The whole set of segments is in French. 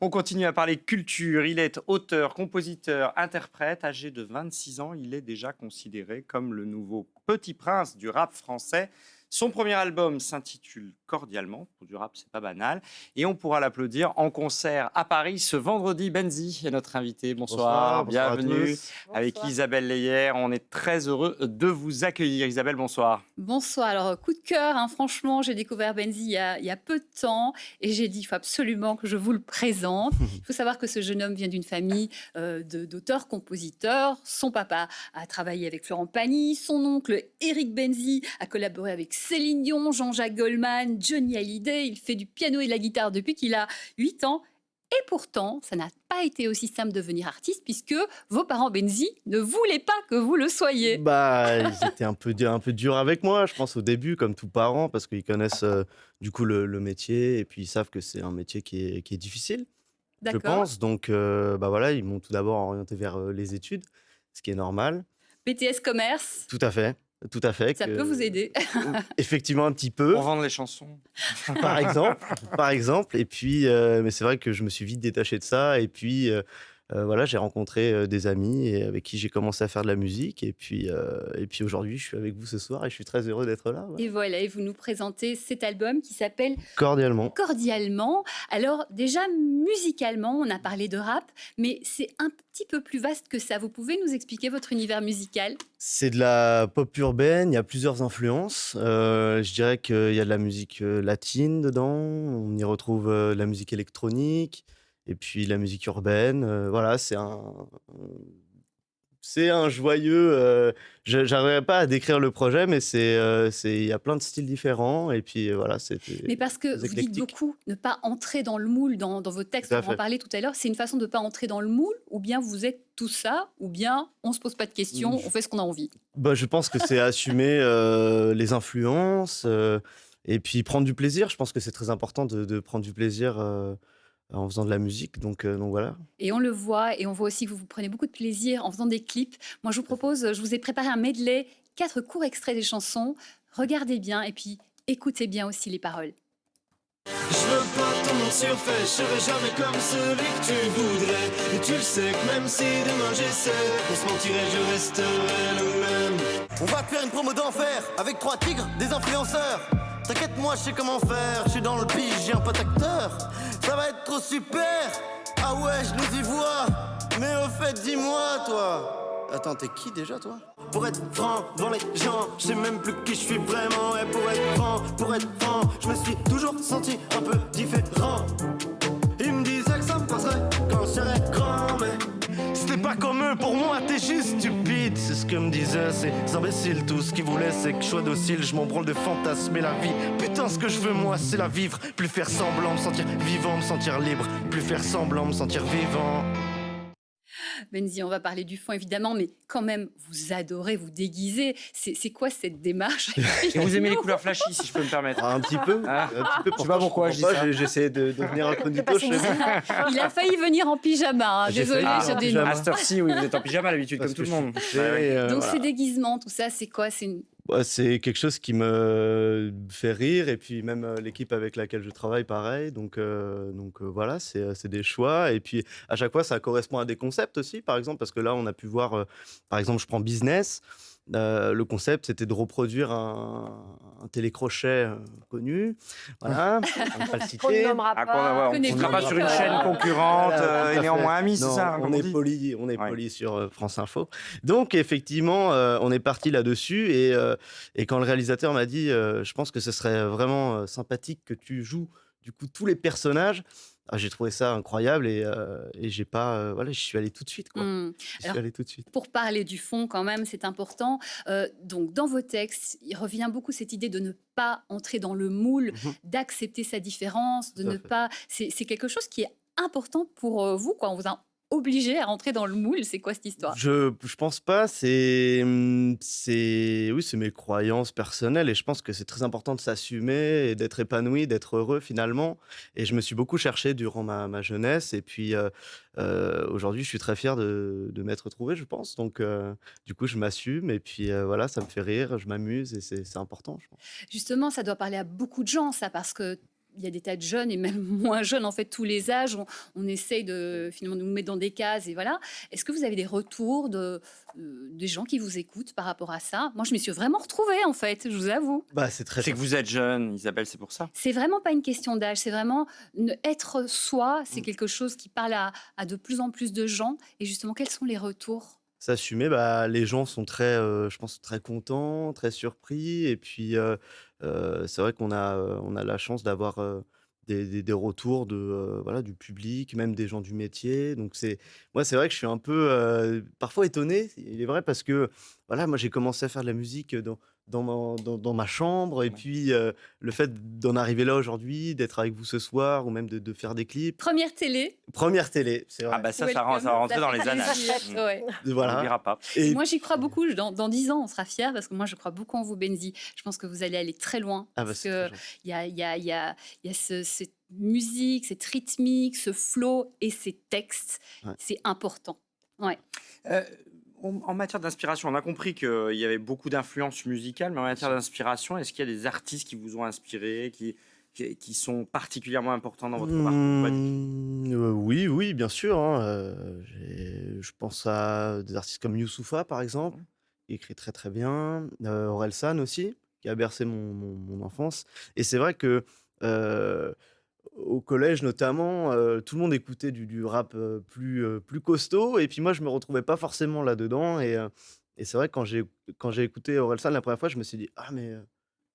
On continue à parler culture. Il est auteur, compositeur, interprète. Âgé de 26 ans, il est déjà considéré comme le nouveau petit prince du rap français. Son premier album s'intitule Cordialement. Pour du rap, c'est pas banal. Et on pourra l'applaudir en concert à Paris ce vendredi. Benzi est notre invité. Bonsoir, Bonsoir à bienvenue. tous. Avec Bonsoir. Isabelle Leyer. On est très heureux de vous accueillir. Isabelle, bonsoir. Bonsoir. Alors, coup de cœur, hein, franchement, j'ai découvert Benzi il y a peu de temps et j'ai dit, il faut absolument que je vous le présente. Il faut savoir que ce jeune homme vient d'une famille d'auteurs-compositeurs. Son papa a travaillé avec Florent Pagny, son oncle Éric Benzi a collaboré avec Céline Dion, Jean-Jacques Goldman, Johnny Hallyday. Il fait du piano et de la guitare depuis qu'il a 8 ans. Et pourtant, ça n'a pas été aussi simple de devenir artiste puisque vos parents Benzi ne voulaient pas que vous le soyez. Bah, ils étaient un peu durs avec moi, je pense, au début, comme tous parents, parce qu'ils connaissent du coup le métier et puis ils savent que c'est un métier qui est difficile, je D'accord. pense. Donc, bah voilà, ils m'ont tout d'abord orienté vers les études, ce qui est normal. BTS Commerce, Tout à fait, tout à fait. ça peut vous aider. Effectivement, un petit peu, On vend les chansons. par exemple, par exemple. Et puis, mais c'est vrai que je me suis vite détaché de ça. Et puis, voilà, j'ai rencontré des amis avec qui j'ai commencé à faire de la musique. Et puis aujourd'hui, je suis avec vous ce soir et je suis très heureux d'être là. Voilà. Et voilà, et vous nous présentez cet album qui s'appelle Cordialement. Cordialement. Alors déjà, musicalement, on a parlé de rap, mais c'est un petit peu plus vaste que ça. Vous pouvez nous expliquer votre univers musical? C'est de la pop urbaine, il y a plusieurs influences. Je dirais qu'il y a de la musique latine dedans, on y retrouve la musique électronique et puis la musique urbaine. Voilà, c'est un joyeux. Je n'arriverai pas à décrire le projet, mais il y a plein de styles différents et puis voilà, Mais parce que très vous dites éclectique. beaucoup ne pas entrer dans le moule dans vos textes, Tout à on en fait. parlait tout à l'heure, c'est une façon de ne pas entrer dans le moule, ou bien vous êtes tout ça, ou bien on se pose pas de questions, on fait ce qu'on a envie. Bah, je pense que c'est assumer les influences et puis prendre du plaisir. Je pense que c'est très important de prendre du plaisir en faisant de la musique. Donc voilà. Et on le voit, et on voit aussi que vous prenez beaucoup de plaisir en faisant des clips. Moi, je vous propose, je vous ai préparé un medley, 4 courts extraits des chansons. Regardez bien, et puis écoutez bien aussi les paroles. Je veux pas ton monde surfait, je serai jamais comme celui que tu voudrais. Et tu le sais que même si demain j'essaie, on se mentirait, je resterai le même. On va te faire une promo d'enfer avec 3 tigres, des influenceurs. T'inquiète, moi je sais comment faire. Je suis dans le pige, j'ai un pote acteur. Ça va être trop super. Ah ouais, je nous y vois. Mais au fait, dis-moi, toi. Attends, t'es qui déjà, toi? Pour être franc devant les gens, je sais même plus qui je suis vraiment. Et pour être franc, je me suis toujours senti un peu différent. Ils me disaient que ça me passerait quand je serais grand, mais c'était pas comme eux, pour moi t'es juste stupide. C'est ce que me disaient ces imbéciles. Tout ce qu'ils voulaient c'est que je sois docile. Je m'en branle de fantasmer la vie. Putain, ce que je veux moi c'est la vivre. Plus faire semblant, me sentir vivant, me sentir libre. Plus faire semblant, me sentir vivant. Benzi, on va parler du fond évidemment, mais quand même, vous adorez vous déguiser. C'est quoi cette démarche? Et vous aimez les couleurs flashy, si je peux me permettre. Un petit peu. Ah. Un petit peu. Je sais pas pourquoi je dis ça. J'essaie de devenir un chroniqueur. Parce qu'on il a failli venir en pyjama. Hein. J'ai Désolé, failli je en dénonce. pyjama. À cette heure-ci, oui, vous êtes en pyjama d'habitude, Parce comme tout que le je monde. suis couché, Ouais, ouais. Donc voilà. ces déguisements, tout ça, c'est quoi? Ouais, c'est quelque chose qui me fait rire et puis même l'équipe avec laquelle je travaille, pareil. Donc voilà, c'est des choix. Et puis à chaque fois, ça correspond à des concepts aussi, par exemple, parce que là, on a pu voir, par exemple, je prends Business. Le concept, c'était de reproduire un télécrochet connu. Voilà, on va pas le Qu'on ne citer. nommera Ah, pas. on ne sera pas Connais-vous sur une pas. chaîne concurrente Voilà, tout et à néanmoins fait. amis, c'est Non, ça on comme est dit. poli, Ouais. poli sur France Info. Donc effectivement, on est parti là-dessus et quand le réalisateur m'a dit, je pense que ce serait vraiment sympathique que tu joues du coup tous les personnages. J'ai trouvé ça incroyable et j'ai pas, voilà, je suis allé tout de suite quoi. Hmm. Je suis Alors, allé tout de suite. pour parler du fond, quand même, c'est important. Donc, dans vos textes, il revient beaucoup cette idée de ne pas entrer dans le moule, Mhm. d'accepter sa différence, de Tout à ne fait. pas. C'est quelque chose qui est important pour vous, quoi. On vous a obligé à rentrer dans le moule. C'est quoi cette histoire? Je pense pas, oui, c'est mes croyances personnelles et je pense que c'est très important de s'assumer et d'être épanoui, d'être heureux finalement. Et je me suis beaucoup cherché durant ma jeunesse et puis aujourd'hui, je suis très fier de m'être trouvé, je pense. Donc du coup, je m'assume et puis voilà, ça me fait rire, je m'amuse et c'est important, je pense. Justement, ça doit parler à beaucoup de gens, ça, parce que il y a des tas de jeunes et même moins jeunes, en fait, tous les âges. On essaye de finalement nous mettre dans des cases et voilà. Est-ce que vous avez des retours des gens qui vous écoutent par rapport à ça? Moi, je me suis vraiment retrouvée, en fait, je vous avoue. Bah, c'est très C'est que vous êtes jeune, Isabelle, c'est pour ça. C'est vraiment pas une question d'âge, c'est vraiment être soi. C'est quelque chose qui parle à de plus en plus de gens. Et justement, quels sont les retours? s'assumer. Bah, les gens sont très, je pense, très contents, très surpris. Et puis, c'est vrai on a la chance d'avoir des retours voilà, du public, même des gens du métier. Donc, moi, c'est vrai que je suis un peu parfois étonné, il est vrai, parce que voilà, moi, j'ai commencé à faire de la musique dans ma chambre. Et Ouais. puis, le fait d'en arriver là aujourd'hui, d'être avec vous ce soir, ou même de faire des clips. Première télé. Première télé, c'est Ah vrai. bah ça Welcome. va rentrer dans fait les annales. plaisir. Ouais. On Voilà. n'oubliera pas. Et Moi, j'y crois beaucoup. Dans 10 ans, on sera fiers parce que moi, je crois beaucoup en vous, Benzi. Je pense que vous allez aller très loin. ah bah, Parce c'est que très gentil. il y a cette musique, cette rythmique, ce flow et ces textes. Ouais. C'est important. Ouais. En matière d'inspiration, on a compris qu'il y avait beaucoup d'influences musicales, mais en matière d'inspiration, est-ce qu'il y a des artistes qui vous ont inspiré, qui sont particulièrement importants dans votre parcours? Pas du tout. Oui, oui, bien sûr, hein, je pense à des artistes comme Youssoupha, par exemple, qui écrit très, très bien, Orelsan aussi, qui a bercé mon enfance. Et c'est vrai que, au collège notamment, tout le monde écoutait du rap, plus costaud, et puis moi je me retrouvais pas forcément là-dedans. Et c'est vrai que quand j'ai écouté Orelsan la première fois, je me suis dit: «Ah mais,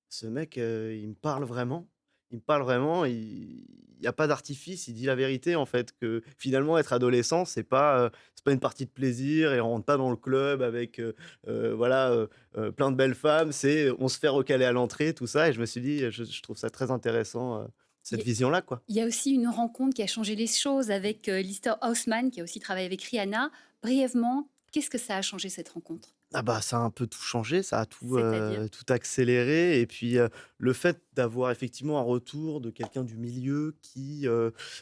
ce mec, il me parle vraiment. Il me parle vraiment, il y a pas d'artifice, il dit la vérité, en fait, que finalement être adolescent, c'est pas une partie de plaisir, et on rentre pas dans le club avec, voilà, plein de belles femmes, c'est on se fait recaler à l'entrée, tout ça». Et je me suis dit, je trouve ça très intéressant, cette Il- vision-là, quoi. Il y a aussi une rencontre qui a changé les choses avec Lister Haussmann, qui a aussi travaillé avec Rihanna. Brièvement, qu'est-ce que ça a changé cette rencontre? Ah bah, ça a un peu tout changé, ça a C'est-à-dire? tout accéléré. Et puis, le fait d'avoir effectivement un retour de quelqu'un du milieu qui,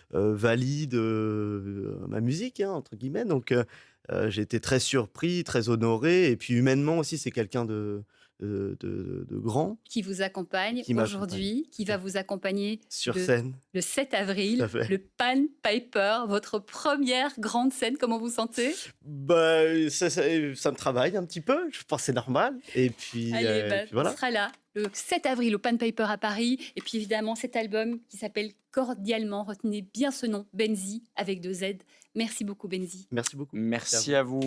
valide, ma musique, hein, entre guillemets. Donc, j'ai été très surpris, très honoré. Et puis humainement aussi, c'est quelqu'un de grand Qui vous accompagne qui m'accompagne aujourd'hui, qui va vous accompagner sur le, scène. le 7 Tout avril, à fait. le Pan Piper, votre première grande scène. Comment vous sentez? Bah, ça me travaille un petit peu, je pense que c'est normal. Et puis, Allez, bah, et puis voilà. on sera là le 7 avril au Pan Piper à Paris. Et puis évidemment, cet album qui s'appelle Cordialement. Retenez bien ce nom, Benzi, avec 2 Z. Merci beaucoup, Benzi. Merci beaucoup. Merci à vous.